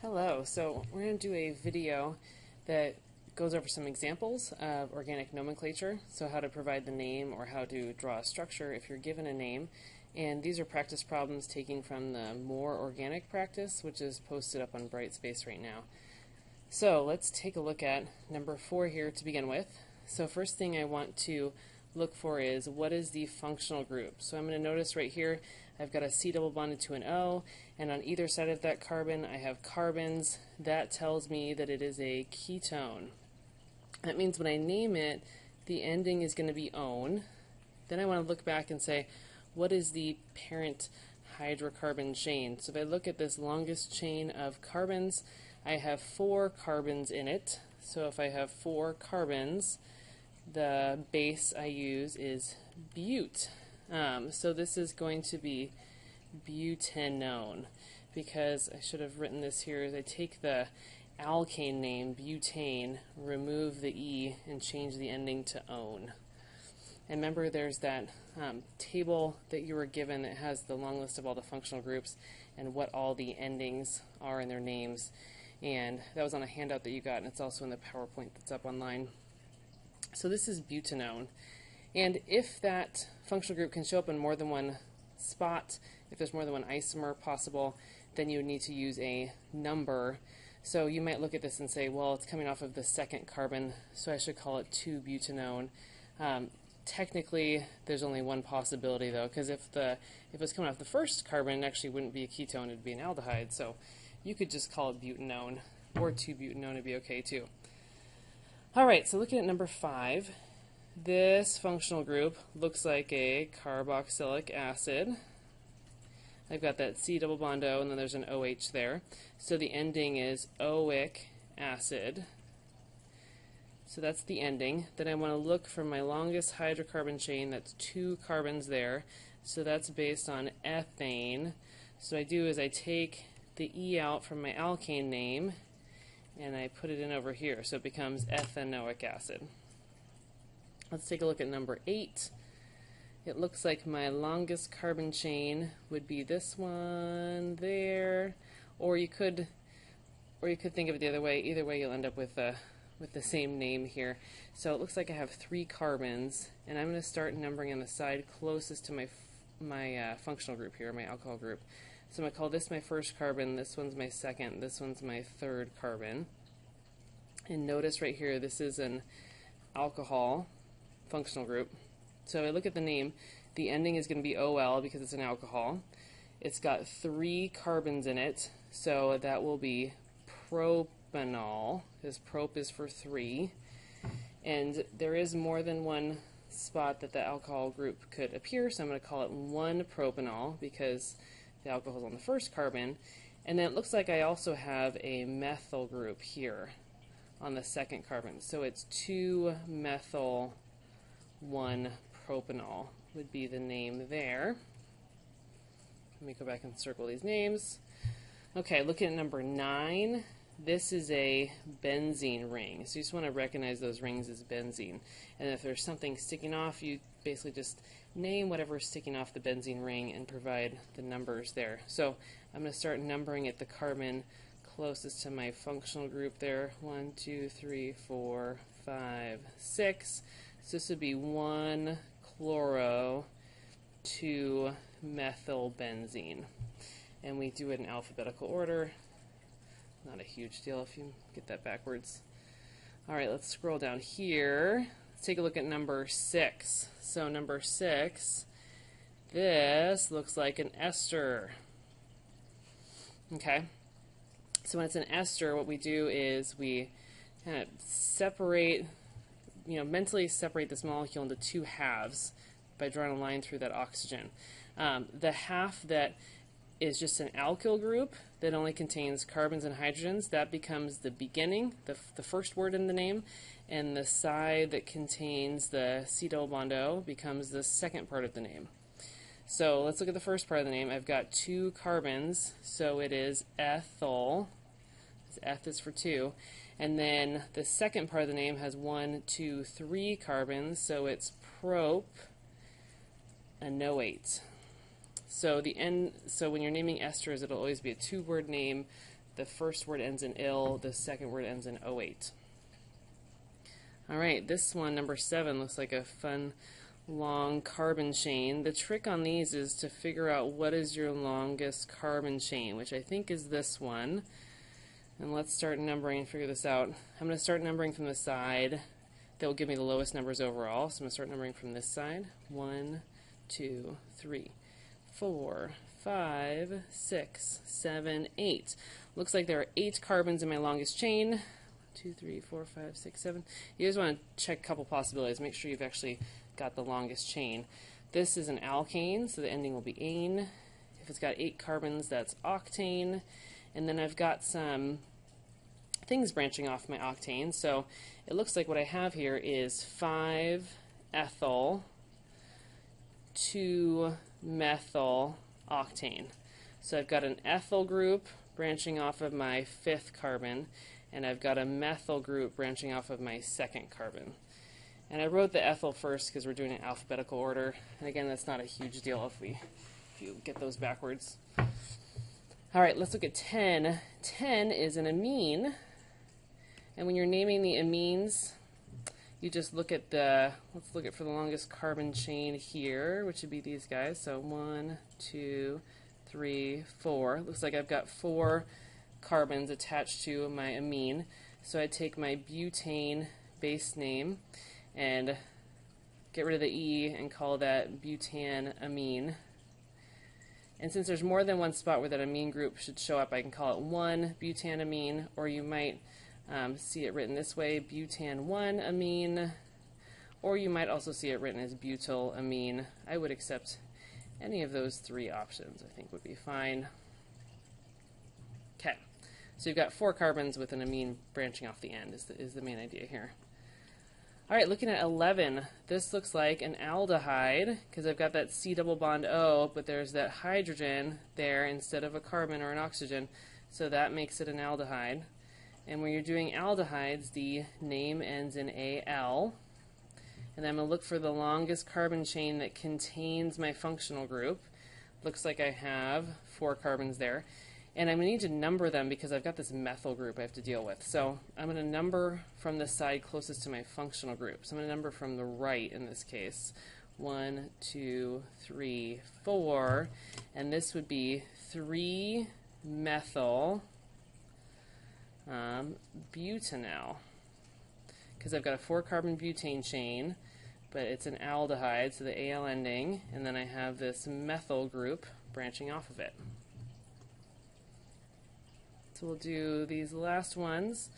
Hello, so we're going to do a video that goes over some examples of organic nomenclature, so how to provide the name or how to draw a structure if you're given a name. And these are practice problems taken from the More Organic practice, which is posted up on Brightspace right now. So let's take a look at number 4 here to begin with. So first thing I want to look for is what is the functional group. So I'm going to notice right here I've got a C double bonded to an O, and on either side of that carbon I have carbons. That tells me that it is a ketone. That means when I name it, the ending is going to be -one. Then I want to look back and say, what is the parent hydrocarbon chain? So if I look at this longest chain of carbons, I have 4 carbons in it. So if I have 4 carbons, the base I use is bute. So this is going to be butanone, because I should have written this here as I take the alkane name, butane, remove the E, and change the ending to -one. And remember, there's that table that you were given that has the long list of all the functional groups and what all the endings are in their names. And that was on a handout that you got, and it's also in the PowerPoint that's up online. So this is butanone. And if that functional group can show up in more than one spot, if there's more than one isomer possible, then you would need to use a number. So you might look at this and say, well, it's coming off of the second carbon, so I should call it 2-butanone. Technically, there's only one possibility, though, because if it was coming off the first carbon, it actually wouldn't be a ketone, it would be an aldehyde. So you could just call it butanone, or 2-butanone would be okay, too. All right, so looking at number 5, this functional group looks like a carboxylic acid. I've got that C double bond O, and then there's an OH there. So the ending is oic acid. So that's the ending. Then I want to look for my longest hydrocarbon chain. That's 2 carbons there. So that's based on ethane. So what I do is I take the E out from my alkane name, and I put it in over here. So it becomes ethanoic acid. Let's take a look at number 8. It looks like my longest carbon chain would be this one there, or you could think of it the other way. Either way, you'll end up with the same name here. So it looks like I have 3 carbons, and I'm going to start numbering on the side closest to my functional group here, my alcohol group. So I'm going to call this my first carbon, this one's my second, this one's my third carbon. And notice right here, this is an alcohol functional group. So if I look at the name, the ending is going to be OL because it's an alcohol. It's got 3 carbons in it, so that will be propanol, because prop is for 3. And there is more than one spot that the alcohol group could appear, so I'm going to call it 1-propanol because the alcohol is on the first carbon. And then it looks like I also have a methyl group here on the second carbon. So it's 2-methyl 1-propanol would be the name there. Let me go back and circle these names. Okay, looking at number 9, this is a benzene ring. So you just want to recognize those rings as benzene. And if there's something sticking off, you basically just name whatever is sticking off the benzene ring and provide the numbers there. So I'm going to start numbering at the carbon closest to my functional group there. 1, 2, 3, 4, 5, 6. So this would be 1-chloro 2-methylbenzene. And we do it in alphabetical order. Not a huge deal if you get that backwards. All right, let's scroll down here. Let's take a look at number 6. So number 6, this looks like an ester. Okay. So when it's an ester, what we do is we kind of separate, mentally separate this molecule into 2 halves by drawing a line through that oxygen. The half that is just an alkyl group that only contains carbons and hydrogens, that becomes the beginning, the first word in the name, and the side that contains the C double bond O becomes the second part of the name. So let's look at the first part of the name. I've got 2 carbons, so it is ethyl. Eth is for 2. And then the second part of the name has 1, 2, 3 carbons, so it's propanoate. So when you're naming esters, it'll always be a 2-word name the first word ends in ill, the second word ends in 08. All right, this one, number 7, looks like a fun long carbon chain. The trick on these is to figure out what is your longest carbon chain, which I think is this one. And let's start numbering and figure this out. I'm going to start numbering from the side. That will give me the lowest numbers overall. So I'm going to start numbering from this side. 1, 2, 3, 4, 5, 6, 7, 8. Looks like there are 8 carbons in my longest chain. 2, 3, 4, 5, 6, 7. You guys want to check a couple possibilities. Make sure you've actually got the longest chain. This is an alkane, so the ending will be ane. If it's got 8 carbons, that's octane. And then I've got some things branching off my octane. So it looks like what I have here is 5-ethyl 2-methyl octane. So I've got an ethyl group branching off of my 5th carbon, and I've got a methyl group branching off of my 2nd carbon. And I wrote the ethyl first because we're doing it in alphabetical order. And again, that's not a huge deal if you get those backwards. All right, let's look at 10. 10 is an amine. And when you're naming the amines, you just look at let's look at for the longest carbon chain here, which would be these guys. So 1, 2, 3, 4. Looks like I've got 4 carbons attached to my amine. So I take my butane base name and get rid of the E and call that butanamine. And since there's more than one spot where that amine group should show up, I can call it 1-butanamine, or you might see it written this way, butan-1-amine, or you might also see it written as butylamine. I would accept any of those 3 options, I think would be fine. Okay, so you've got 4 carbons with an amine branching off the end is the main idea here. All right, looking at 11, this looks like an aldehyde because I've got that C double bond O, but there's that hydrogen there instead of a carbon or an oxygen, so that makes it an aldehyde. And when you're doing aldehydes, the name ends in AL. And I'm going to look for the longest carbon chain that contains my functional group. Looks like I have 4 carbons there. And I'm going to need to number them because I've got this methyl group I have to deal with. So I'm going to number from the side closest to my functional group. So I'm going to number from the right in this case. 1, 2, 3, 4. And this would be 3-methyl butanal, because I've got a 4-carbon butane chain, but it's an aldehyde, so the AL ending, and then I have this methyl group branching off of it. So we'll do these last ones.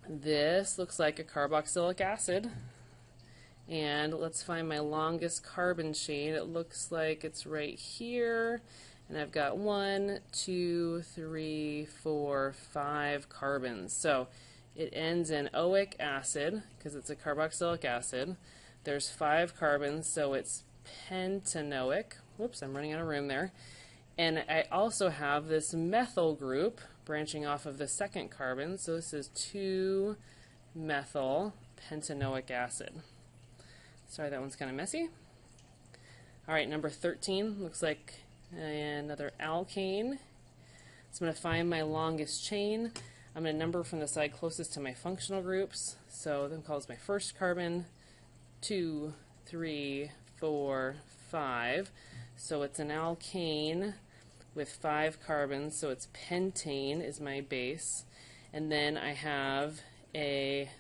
This looks like a carboxylic acid, and let's find my longest carbon chain. It looks like it's right here. And I've got 1, 2, 3, 4, 5 carbons. So it ends in oic acid because it's a carboxylic acid. There's 5 carbons, so it's pentanoic. Whoops, I'm running out of room there. And I also have this methyl group branching off of the 2nd carbon. So this is 2-methyl pentanoic acid. Sorry, that one's kind of messy. All right, number 13 looks like another alkane. So I'm going to find my longest chain. I'm going to number from the side closest to my functional groups. So that calls my 1st carbon, 2, 3, 4, 5. So it's an alkane with 5 carbons. So it's pentane is my base. And then I have a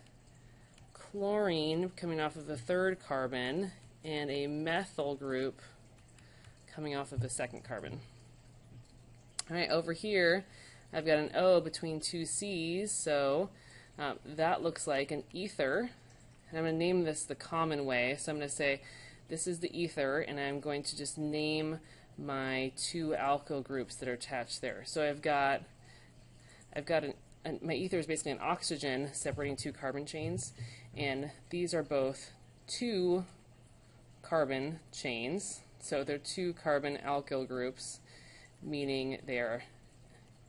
chlorine coming off of the 3rd carbon and a methyl group coming off of the 2nd carbon. All right, over here I've got an O between 2 C's, so that looks like an ether. And I'm going to name this the common way. So I'm going to say this is the ether, and I'm going to just name my 2 alkyl groups that are attached there. So I've got my ether is basically an oxygen separating 2 carbon chains, and these are both 2 carbon chains. So they're 2 carbon alkyl groups, meaning they're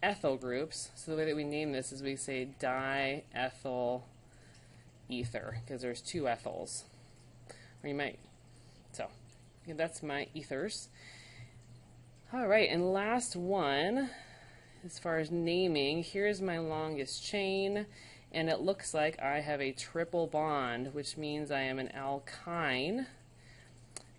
ethyl groups. So the way that we name this is we say diethyl ether, because there's 2 ethyls. Or you might, so yeah, that's my ethers. All right, and last one, as far as naming, here's my longest chain, and it looks like I have a triple bond, which means I am an alkyne.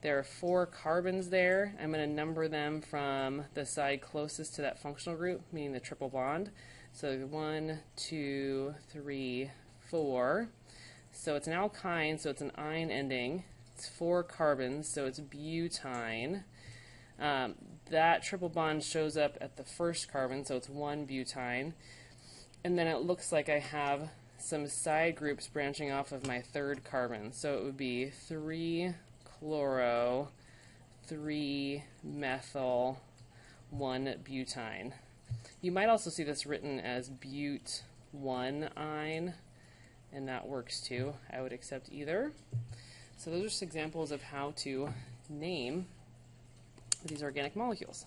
There are 4 carbons there. I'm going to number them from the side closest to that functional group, meaning the triple bond. So 1, 2, 3, 4. So it's an alkyne, so it's an ine ending. It's 4 carbons, so it's butine. That triple bond shows up at the first carbon, so it's 1 butine. And then it looks like I have some side groups branching off of my 3rd carbon. So it would be 3 chloro, 3 methyl, 1 butine. You might also see this written as but1-ine, and that works too. I would accept either. So those are just examples of how to name these organic molecules.